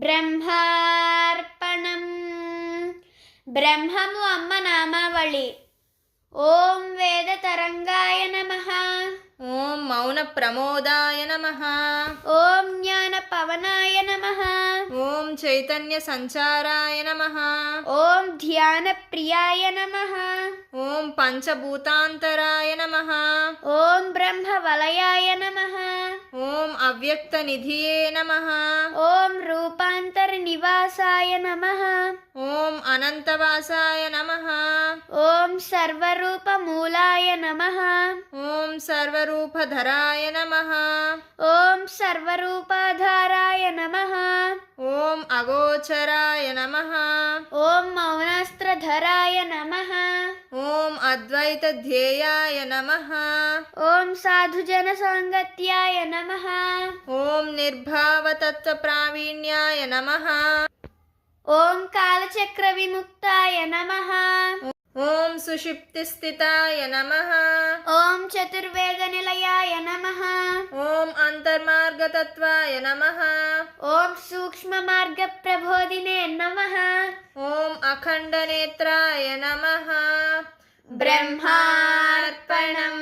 బ్రహ్మార్పణం. బ్రహ్మము అమ్మ నామావళి. ఓం వేదతరంగాయ నమః. ఓం మౌన ప్రమోదాయ నమః. ఓం జ్ఞాన పవనాయ నమః. ఓం చైతన్య సంచారాయ నమః. ఓం ధ్యాన ప్రియాయ నమః. ఓం పంచభూతాంతరాయ నమః. ఓం బ్రహ్మ వలయాయ నమః. ఓం అవ్యక్త నిధియే నమః. ఓం రూపాంతర నివాసాయ నమః. ఓం అనంతవాసాయ నమః. ఓం సర్వరూప మూలాయ నమః. ఓం సర్వరూపధరాయ నమః. ఓం సర్వరూపాధారాయ నమః. ఓం అగోచరాయ నమః. ఓం మౌనాస్త్రధరాయ నమః. ఓం అద్వైత ధ్యేయాయ నమః. ఓం సాధుజన సాంగత్యాయ నమః. ఓం నిర్భావతత్వ ప్రావీణ్యాయ నమః. ఓం కాలచక్ర విముక్తాయ నమః. ఓం సుషుప్తిస్థితాయ నమః. ఓం చతుర్వేద నిలయాయ నమః. ఓం అంతర్మార్గతత్వాయ నమః. ఓం సూక్ష్మ మార్గ ప్రబోధినే నమః. ఓం అఖండనేత్రాయ నమః. బ్రహ్మార్పణం.